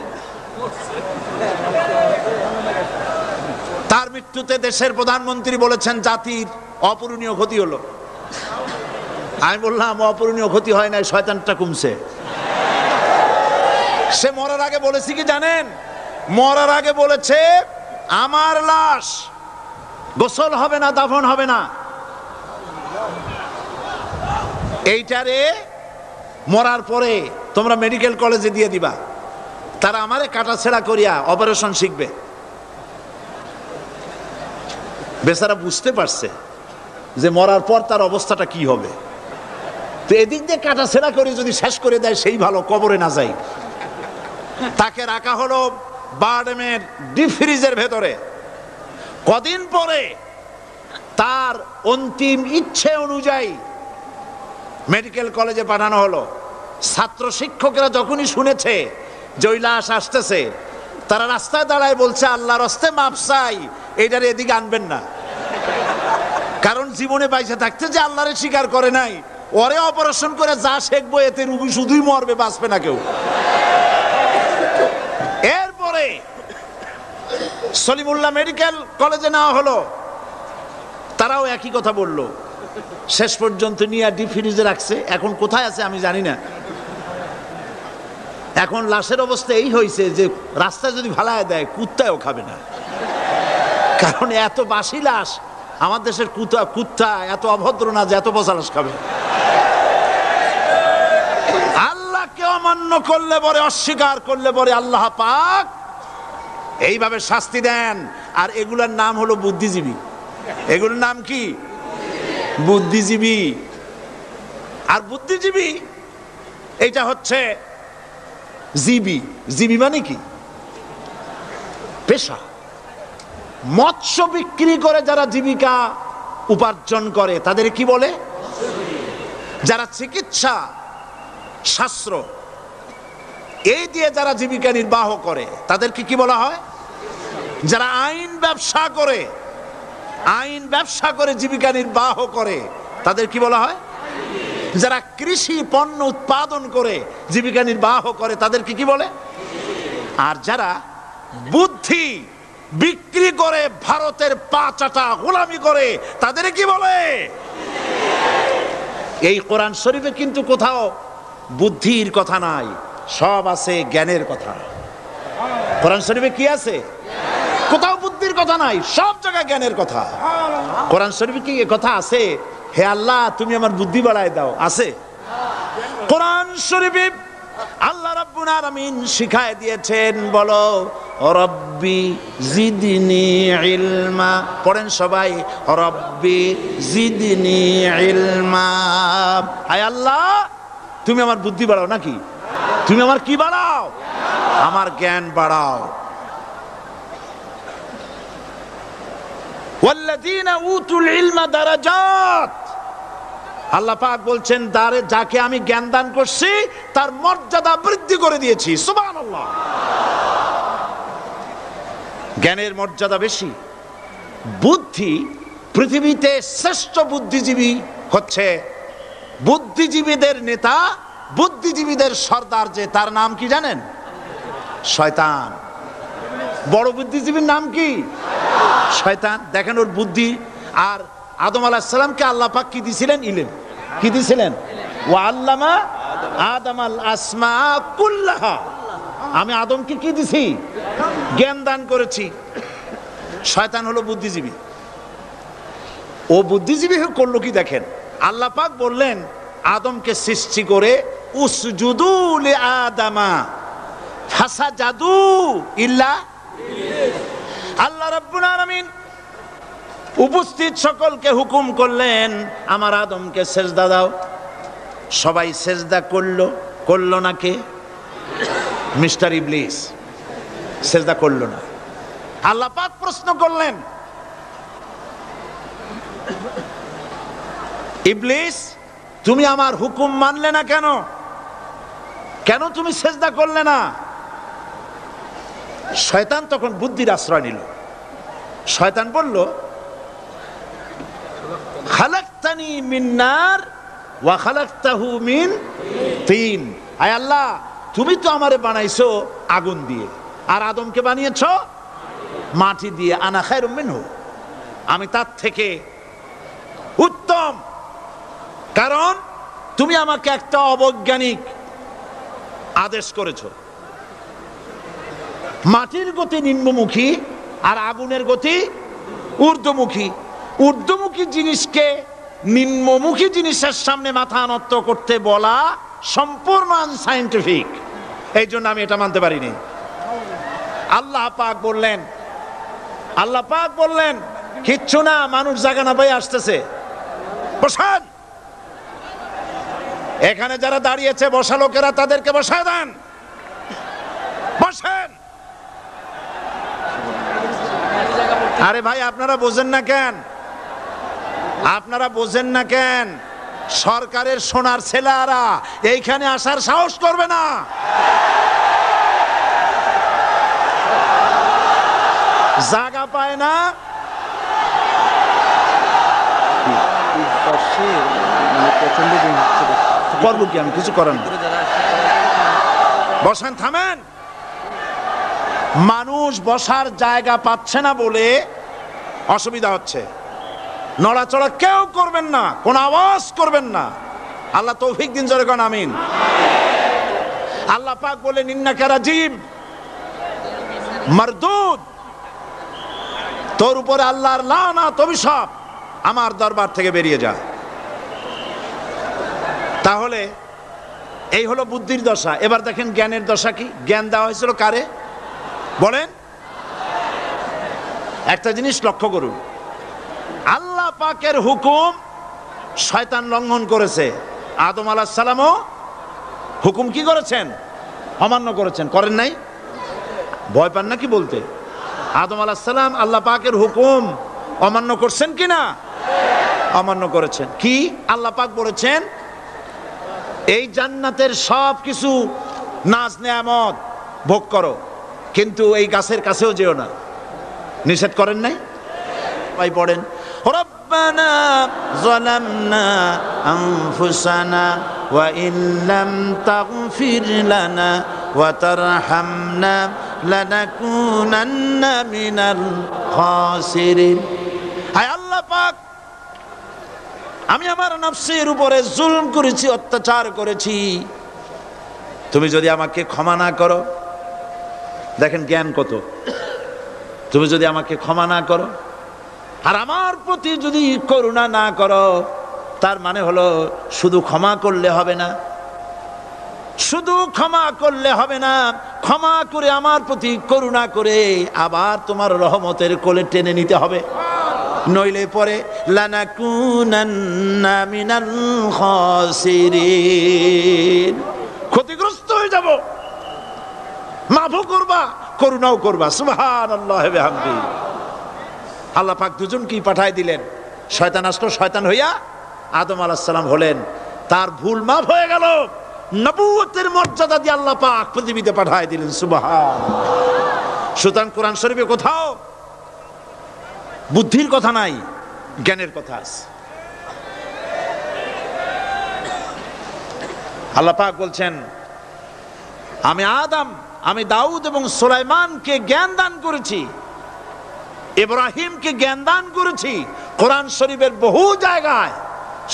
তার মৃত্যুতে দেশের প্রধানমন্ত্রী বলেছেন জাতির অপূরণীয় ক্ষতি হলো। আমি বললাম অপূরণীয় ক্ষতি হয় নাই, শয়তানটা কমছে। সে মরার আগে বলেছে কি জানেন? মরার আগে বলেছে আমার লাশ গোসল হবে না, দাফন হবে না। এইটারে মরার পরে তোমরা মেডিকেল কলেজে দিয়ে দিবা, তারা আমারে কাটাছেড়া করিয়া অপারেশন শিখবে। বেচারা বুঝতে পারছে যে মরার পর তার অবস্থাটা কি হবে, তো এদিক দিয়ে কাটাছেড়া করে যদি শেষ করে দেয় সেই ভালো, কবরে না যাই। তাকে রাখা হলো বারডেমের ডিপ ফ্রিজের ভেতরে। কদিন পরে তার অন্তিম ইচ্ছে অনুযায়ী মেডিকেল কলেজে পাঠানো হলো। ছাত্র শিক্ষকরা যখনই শুনেছে যে ওই লাশ আসতেছে, তারা রাস্তায় দাঁড়ায় বলছে আল্লাহর রাস্তায় মাপ চাই, এইটার এদিকে আনবেন না। কারণ জীবনে বাইসে থাকতে যে আল্লাহরে স্বীকার করে নাই, ওরে অপারেশন করে যা শেখবো এতে রুগী শুধুই মরবে, বাঁচবে না কেউ। এরপরে সলিমুল্লাহ মেডিকেল কলেজে নেওয়া হলো, তারাও একই কথা বলল। শেষ পর্যন্ত নিয়ে ডিপ ফ্রিজে রাখছে, এখন কোথায় আছে আমি জানি না। এখন লাশের অবস্থা এই হয়েছে যে রাস্তায় যদি ফালায় দেয় কুত্তাও খাবে না, কারণ এত বাসি লাশ। আমার দেশের কুত্তা এত অভদ্র না যে এত পচা লাশ খাবে। আল্লাহকে অমান্য করলে পরে, অস্বীকার করলে পরে আল্লাহ পাক এইভাবে শাস্তি দেন। আর এগুলোর নাম হলো বুদ্ধিজীবী। এগুলোর নাম কি? বুদ্ধিজীবী। আর বুদ্ধিজীবী এটা হচ্ছে জীবী। জীবী মানে কি? পেশা। মৎস্য বিক্রি করে যারা জীবিকা উপার্জন করে তাদের কি বলে? যারা চিকিৎসা শাস্ত্র এই দিয়ে যারা জীবিকা নির্বাহ করে তাদেরকে কি বলা হয়? যারা আইন ব্যবসা করে জীবিকা নির্বাহ করে তাদের কি বলা হয়? যারা কৃষি পণ্য উৎপাদন করে জীবিকা নির্বাহ করে তাদেরকে কি বলে? আর যারা বুদ্ধি বিক্রি করে ভারতের পা চাটা গোলামি করে তাদের কি বলে? এই কোরআন শরীফে কিন্তু কোথাও বুদ্ধির কথা নাই, সব আছে জ্ঞানের কথা। কোরআন শরীফে কি আছে? কোথাও বুদ্ধির কথা নাই, সব জায়গায় জ্ঞানের কথা। কোরআন শরীফে কি কথা আছে হে আল্লাহ তুমি আমার বুদ্ধি বাড়ায় দাও? আছে? কোরআন শরীফে আল্লাহ রাব্বুল আলামিন শিখায় দিয়েছেন, বলো রব্বি জিদনি ইলমা। পড়েন সবাই, রব্বি জিদনি ইলমা। হায় আল্লাহ তুমি আমার বুদ্ধি বাড়াও নাকি? তুমি আমার কি বাড়াও? আমার জ্ঞান বাড়াও। ওয়াল্লাযীনা উতুল ইলমা দারাজাত। আল্লাহ পাক বলছেন যাকে আমি জ্ঞান দান করছি তার মর্যাদা বৃদ্ধি করে দিয়েছি। সুবহানাল্লাহ। জ্ঞানের মর্যাদা বেশি। বুদ্ধি, পৃথিবীতে শ্রেষ্ঠ বুদ্ধিজীবী হচ্ছে বুদ্ধিজীবীদের নেতা, বুদ্ধিজীবীদের সর্দার, যে তার নাম কি জানেন? শয়তান। বড় বুদ্ধিজীবীর নাম কি? শয়তান। দেখেন ওর বুদ্ধি। আর আদম আলাইহিস সালামকে আল্লাহ পাক কি দিয়েছিলেন? ইলম। কি দিয়েছিলেন? ওয়া আল্লামা আদামাল আসমা কুল্লাহা। আমি আদমকে কি দিছি? জ্ঞান দান করেছি। শয়তান হলো বুদ্ধিজীবী। ও বুদ্ধিজীবী করলো কি দেখেন, আল্লাহ পাক বললেন আদমকে সৃষ্টি করে উসজুদু লি আদামা ফাসাজাদু ইল্লা আল্লাহ রাব্বুল আলামিন উপস্থিত সকলকে হুকুম করলেন আমার আদমকে সেজদা দাও। সবাই সেজদা করলো না কে? মিস্টার ইবলিস সেজদা করলো না। আল্লাহ পাক প্রশ্ন করলেন, ইবলিস তুমি আমার হুকুম মানলে না কেন? কেন তুমি সেজদা করলে না? শয়তান তখন বুদ্ধির আশ্রয় নিল। শয়তান বলল, খালাকতানি মিন নার ওয়া খালাকতাহু মিন তিন। আয় আল্লাহ তুমি তো আমারে বানাইছো আগুন দিয়ে, আর আদমকে বানিয়েছো মাটি দিয়ে। আনা খায়রুম মিনহু, আমি তার থেকে উত্তম। কারণ তুমি আমাকে একটা অবৈজ্ঞানিক আদেশ করেছো। মাটির গতি নিম্নমুখী আর আগুনের গতি ঊর্ধ্বমুখী। ঊর্ধ্বমুখী জিনিসকে নিম্নমুখী জিনিসের সামনে মাথা নত করতে বলা সম্পূর্ণ আনসাইন্টিফিক। এই জন্য আমি এটা মানতে পারিনি। আল্লাহ পাক বললেন কিচ্ছু না, মানুষ জায়গা না পাই আসতেছে, বসান। এখানে যারা দাঁড়িয়েছে বসা লোকেরা তাদেরকে বসায় দেন, বসেন। আরে ভাই আপনারা বোঝেন না কেন? সরকারের সোনার ছেলেরা এইখানে আসার সাহস করবে না। জায়গা পায় না। করবো কি আমি? কিছু করেন, বসেন, থামেন। মানুষ বসার জায়গা পাচ্ছে না বলে অসুবিধা হচ্ছে। নড়াচড়া কেউ করবেন না, কোন আওয়াজ করবেন না। আল্লাহ তৌফিক দিন, জোরে কোন আমিন। আল্লাহ পাক বলেন ইন্নাকা রাজিম মারদুদ, তোর উপরে আল্লাহর লানত অভিশাপ, আমার দরবার থেকে বেরিয়ে যা। তাহলে এই হলো বুদ্ধির দশা। এবার দেখেন জ্ঞানের দশা কি। জ্ঞান দেওয়া হয়েছিল কারে বলেন? একটা জিনিস লক্ষ্য করুন, আল্লাহ পাকের হুকুম শয়তান লঙ্ঘন করেছে, আদম আলাইহিস সালামও হুকুম কি করেছেন? অমান্য করেছেন, করেন নাই? ভয় পান নাকি বলতে? আদম আলাইহিস সালাম আল্লাহ পাকের হুকুম অমান্য করছেন কিনা? অমান্য করেছেন। কি আল্লাহ পাক বলেছেন? এই জান্নাতের সব কিছু নাজ নেয়ামত ভোগ করো, কিন্তু এই গাছের কাছেও যেও না। নিষেধ করেন নাই? ভাই পড়েন, রব্বানা যালামনা আনফুসানা ওয়া ইল্লাম তাগফির লানা ওয়া তারহামনা লানাকুনান্না মিনাল খাসিরিন। হায় আল্লাহ পাক, আমি আমার নফসের উপরে জুলম করেছি, অত্যাচার করেছি, তুমি যদি আমাকে ক্ষমা না করো, দেখেন জ্ঞান কত, তুমি যদি আমাকে ক্ষমা না করো আর আমার প্রতি যদি করুণা না করো, তার মানে হলো শুধু ক্ষমা করলে হবে না, শুধু ক্ষমা করলে হবে না, ক্ষমা করে আমার প্রতি করুণা করে আবার তোমার রহমতের কোলে টেনে নিতে হবে, নইলে পরে লানাকুনান্না মিনাল খাসিরিন, ক্ষতিগ্রস্ত হয়ে যাব। মাফও করবা, করুণাও করবা। সুবহানাল্লাহ ওয়া বিহামদিহি। আল্লাহ পাক দুজনকেই পাঠায় দিলেন। শয়তান আসলো, শয়তান হইয়া আদম আলাইহিস সালাম হলেন, তার ভুল মাফ হয়ে গেল, নবুয়তের মর্যাদা দিয়ে আল্লাহ পাক পৃথিবীতে পাঠায় দিলেন। সুবহানাল্লাহ। সুতরাং কোরআন শরীফে কোথাও বুদ্ধির কথা নাই, জ্ঞানের কথা আছে। আল্লাহ পাক বলছেন, আমি আদম, আমি দাউদ এবং সুলাইমানকে জ্ঞান দান করেছি, ইব্রাহিমকে জ্ঞান দান করেছি। কোরআন শরীফের বহু জায়গায়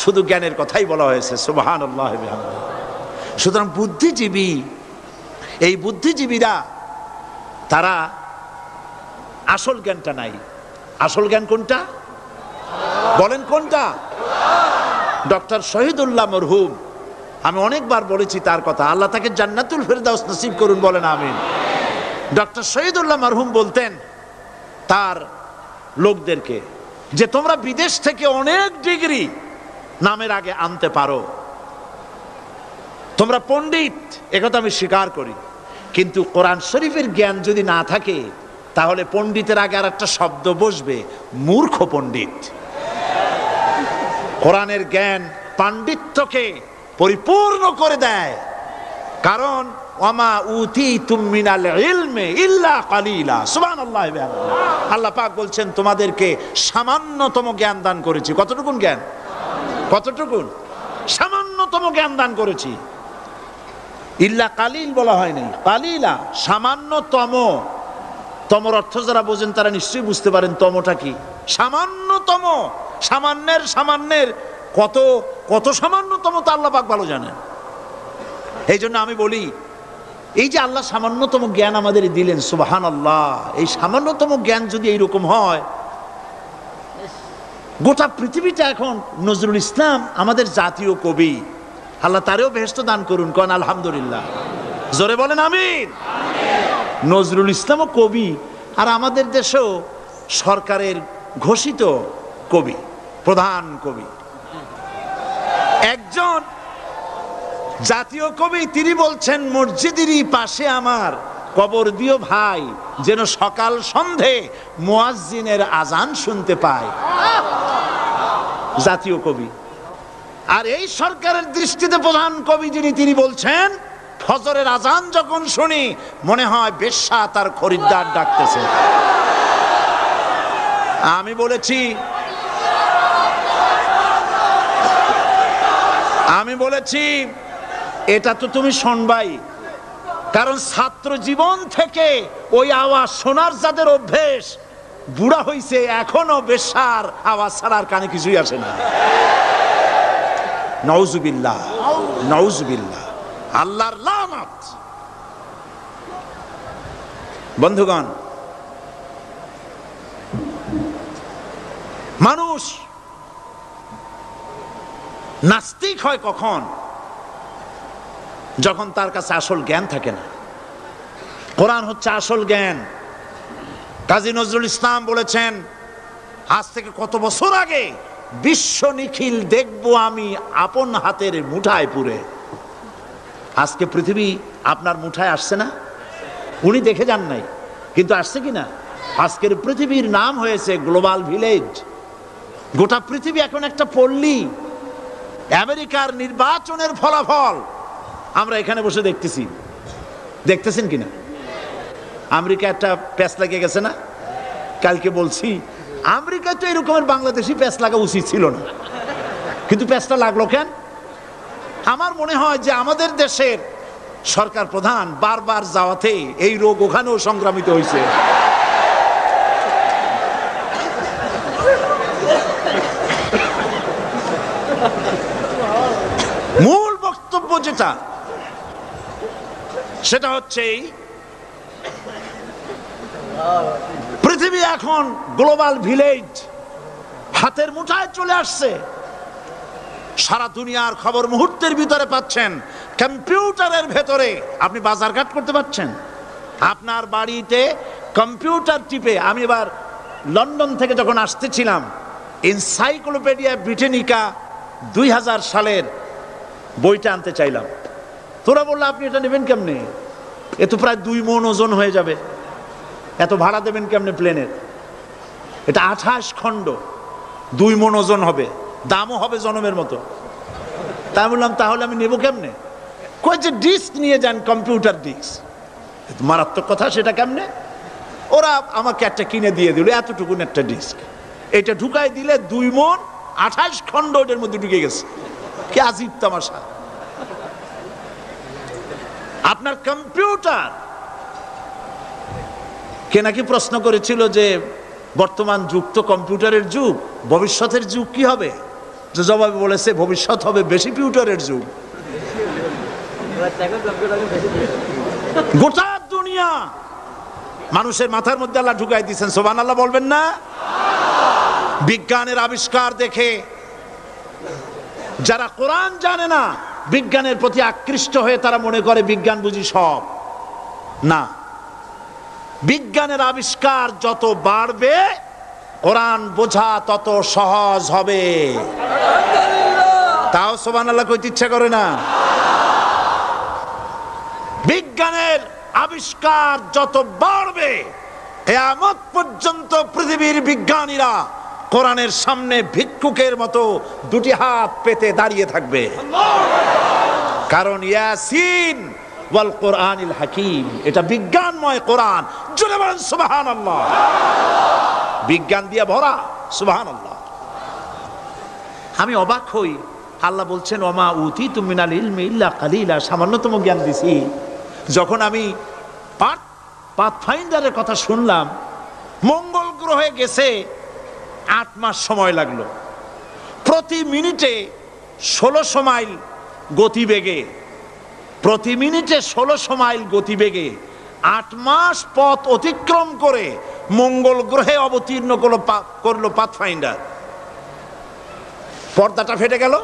শুধু জ্ঞানের কথাই বলা হয়েছে। সুবহানাল্লাহ ওয়া বিহামদিহি। সুতরাং বুদ্ধিজীবী, এই বুদ্ধিজীবীরা তারা আসল জ্ঞানটা নাই। আসল জ্ঞান কোনটা বলেন? কোনটা? ডক্টর শহীদুল্লাহ মরহুম, আমি অনেকবার বলেছি তার কথা, আল্লাহ তাকে জান্নাতুল ফেরদাউস নসিব করুন, বলেন আমিন। ডক্টর শহীদুল্লাহ মরহুম বলতেন তার লোকদেরকে যে তোমরা বিদেশ থেকে অনেক ডিগ্রি নামের আগে আনতে পারো, তোমরা পণ্ডিত, একথা আমি স্বীকার করি, কিন্তু কোরআন শরীফের জ্ঞান যদি না থাকে তাহলে পণ্ডিতের আগে আর একটা শব্দ বসবে, মূর্খ পণ্ডিত। কোরআনের জ্ঞান পাণ্ডিত্যকে পরিপূর্ণ করে দেয়, কারণ ওয়ামা উতীতুম মিনাল ইলমি ইল্লা কালিলা। সুবহানাল্লাহ। আল্লাহ পাক বলছেন তোমাদেরকে সামান্যতম জ্ঞান দান করেছি। কতটুকুন জ্ঞান? কতটুকুন? সামান্যতম জ্ঞান দান করেছি। ইল্লা কালিল বলা হয়নি, কালিলা, সামান্যতম। তমর অর্থ যারা বোঝেন তারা নিশ্চয়ই বুঝতে পারেন তমটা কি। সামান্যতম, সামান্যের সামান্যের কত কত সামান্যতম তা আল্লাহ পাক ভালো জানেন। এই জন্য আমি বলি, এই যে আল্লাহ সামান্যতম জ্ঞান আমাদের দিলেন, সুবহানাল্লাহ, এই সামান্যতম জ্ঞান যদি এইরকম হয়, গোটা পৃথিবীটা এখন নজরুল ইসলাম আমাদের জাতীয় কবি, আল্লাহ তারেও বেহেশত দান করুন, কোন আলহামদুলিল্লাহ, জোরে বলেন আমিন। নজরুল ইসলামও কবি, আর আমাদের দেশেও সরকারের ঘোষিত কবি, প্রধান কবি। একজন জাতীয় কবি তিনি বলছেন, মসজিদেরই পাশে আমার কবর দিও ভাই, যেন সকাল সন্ধে মুয়াজ্জিনের আজান শুনতে পায়। জাতীয় কবি। আর এই সরকারের দৃষ্টিতে প্রধান কবি যিনি, তিনি বলছেন, ফজরের আজান যখন শুনি মনে হয় বেশ্যা তার খরিদ্দার ডাকতেছে। আমি বলেছি এটা তো তুমি শুনবাই, কারণ ছাত্র জীবন থেকে ওই আওয়াজ শোনার যাদের অভ্যেস, বুড়া হইছে এখনো বেশ্যার আওয়াজ ছাড়ার কানে কিছুই আসে না। নাউজুবিল্লাহ, নাউজুবিল্লাহ, আল্লাহর লানত। বন্ধুগণ, মানুষ নাস্তিক হয় কখন? যখন তার কাছে আসল জ্ঞান থাকে না। কোরআন হচ্ছে আসল জ্ঞান। কাজী নজরুল ইসলাম বলেছেন, আজ থেকে কত বছর আগে বিশ্ব নিখিল দেখব আমি আপন হাতের মুঠায় পুরে। আজকে পৃথিবী আপনার মুঠায় আসছে না? উনি দেখে যান নাই, কিন্তু আসছে কিনা? আজকের পৃথিবীর নাম হয়েছে গ্লোবাল ভিলেজ। গোটা পৃথিবী এখন একটা পল্লী। আমেরিকার নির্বাচনের ফলাফল আমরা এখানে বসে দেখতেছি, দেখতেছেন কিনা? আমেরিকা একটা প্যাঁচ লাগিয়ে গেছে না? কালকে বলছি আমেরিকায় তো এরকমের বাংলাদেশি প্যাঁচ লাগা উচিত ছিল না, কিন্তু প্যাঁচটা লাগলো কেন? আমার মনে হয় যে আমাদের দেশের সরকার প্রধান বারবার যাওয়াতে এই রোগ ওখানেও সংক্রামিত হয়েছে। মূল বক্তব্য যেটা, সেটা হচ্ছে পৃথিবী এখন গ্লোবাল ভিলেজ, হাতের মুঠায় চলে আসছে। সারা দুনিয়ার খবর মুহূর্তের ভিতরে পাচ্ছেন, কম্পিউটারের ভেতরে আপনি বাজারঘাট করতে পারছেন। আপনার বাড়িতে কম্পিউটার টিপে, আমি এবার লন্ডন থেকে যখন আসতেছিলাম, এনসাইক্লোপিডিয়া ব্রিটানিকা 2000 সালের বইটা আনতে চাইলাম। তোরা বললো আপনি এটা নেবেন কেমনে? এ তো প্রায় 2 মণ ওজন হয়ে যাবে, এত ভাড়া দেবেন কেমনে প্লেনের? এটা 28 খণ্ড, 2 মণ ওজন হবে, দামও হবে জনমের মতো। তাই বললাম তাহলে আমি নেবো কেমনে? কই যে ডিস্ক নিয়ে যান, কম্পিউটার ডিস্ক। মারাত্মক কথা, সেটা কেমনে? ওরা আমাকে একটা কিনে দিয়ে দিল, এতটুকুন একটা ডিস্ক। এটা ঢুকাই দিলে 2 মণ 28 খণ্ড ওটার মধ্যে ঢুকে গেছে। কি আজীব তামাশা! আপনার কম্পিউটার কে নাকি প্রশ্ন করেছিল যে বর্তমান যুগ তো কম্পিউটারের যুগ, ভবিষ্যতের যুগ কি হবে? যে জবাবে বলেছে ভবিষ্যৎ হবে বেশি কম্পিউটারের যুগ। গোটা দুনিয়া মানুষের মাথার মধ্যে আল্লাহ ঢুকাই দিয়েছেন, সুবহানাল্লাহ বলবেন না? বিজ্ঞানের আবিষ্কার দেখে যারা কোরআন জানে না, বিজ্ঞানের প্রতি আকৃষ্ট হয়ে তারা মনে করে বিজ্ঞান বুঝি সব। না, বিজ্ঞানের আবিষ্কার যত বাড়বে কোরআন বোঝা তত সহজ হবে। তাও সুবহানাল্লাহ কইতে ইচ্ছা করে না? বিজ্ঞানের আবিষ্কার যত বাড়বে, কিয়ামত পর্যন্ত পৃথিবীর বিজ্ঞানীরা কোরআনের সামনে ভিক্ষুকের মতো 2টি হাত পেতে দাঁড়িয়ে থাকবে। কারণ ইয়াসিন ওয়াল কোরআনিল হাকিম, এটা বিজ্ঞানময় কোরআন। জোরে বলেন সুবহানাল্লাহ। বিজ্ঞান দিয়ে ভরা, সুবহানাল্লাহ। আমি অবাক হই, আল্লাহ বলছেন ওমা উতিতুম মিনাল ইলমি ইল্লা কালিলা, সামান্যতম জ্ঞান দিছি। যখন আমি পাথফাইন্ডারের কথা শুনলাম, মঙ্গল গ্রহে গেছে 8 মাস সময় লাগলো, প্রতি মিনিটে 1600 মাইল গতিবেগে, প্রতি মিনিটে 1600 মাইল গতিবেগে 8 মাস পথ অতিক্রম করে মঙ্গল গ্রহে অবতীর্ণ করলো পাথফাইন্ডার। পর্দাটা ফেটে গেল,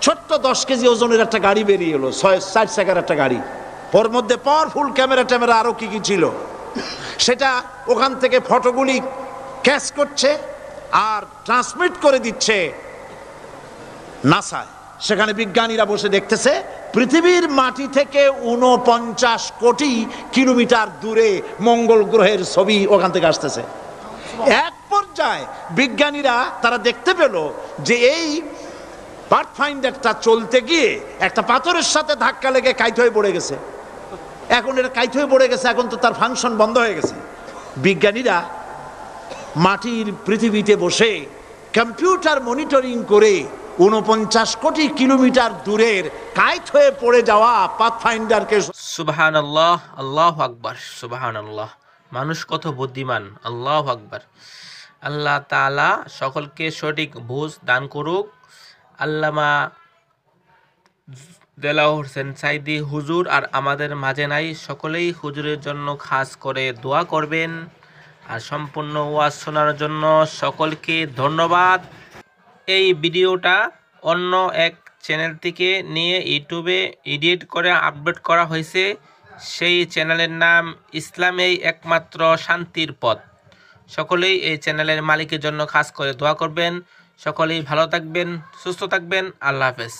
ছোট্ট 10 কেজি ওজনের একটা গাড়ি বেরিয়ে এলো, 4 চাকার একটা গাড়ি। ওর মধ্যে পাওয়ারফুল ক্যামেরা আরো কি কি ছিল, সেটা ওখান থেকে ফটোগুলি ক্যাচ করছে আর ট্রান্সমিট করে দিচ্ছে নাসায়। সেখানে বিজ্ঞানীরা বসে দেখতেছে পৃথিবীর মাটি থেকে 49 কোটি কিলোমিটার দূরে মঙ্গল গ্রহের ছবি ওখান থেকে আসতেছে। এক পর্যায়ে বিজ্ঞানীরা তারা দেখতে পেল যে এই পাথফাইন্ডারটা চলতে গিয়ে একটা পাথরের সাথে ধাক্কা লেগে কাইট হয়ে পড়ে গেছে। এখন এটা কাইট হয়ে পড়ে গেছে, এখন তো তার ফাংশন বন্ধ হয়ে গেছে। বিজ্ঞানীরা মাটির পৃথিবীতে বসে কম্পিউটার মনিটরিং করে 49 কোটি কিলোমিটার দূরের কাইট হয়ে পড়ে যাওয়া পাথফাইন্ডারকে। সুবহানাল্লাহ, আল্লাহু আকবার, সুবহানাল্লাহ। মানুষ কত বুদ্ধিমান, আল্লাহু আকবার। আল্লাহ তাআলা সকলকে সঠিক বুঝ দান করুক। আল্লামা দেলাওয়ার হোসেন সাইদি হুজুর আর আমাদের মাঝে নাই, সকলেই হুজুরের জন্য খাস করে দোয়া করবেন। আর সম্পূর্ণ ওয়াজ শোনার জন্য সকলকে ধন্যবাদ। এই ভিডিওটা অন্য এক চ্যানেল থেকে নিয়ে ইউটিউবে এডিট করে আপলোড করা হয়েছে। সেই চ্যানেলের নাম ইসলামেই একমাত্র শান্তির পথ। সকলেই এই চ্যানেলের মালিকের জন্য খাস করে দোয়া করবেন। সকলেই ভালো থাকবেন, সুস্থ থাকবেন। আল্লাহ হাফেজ।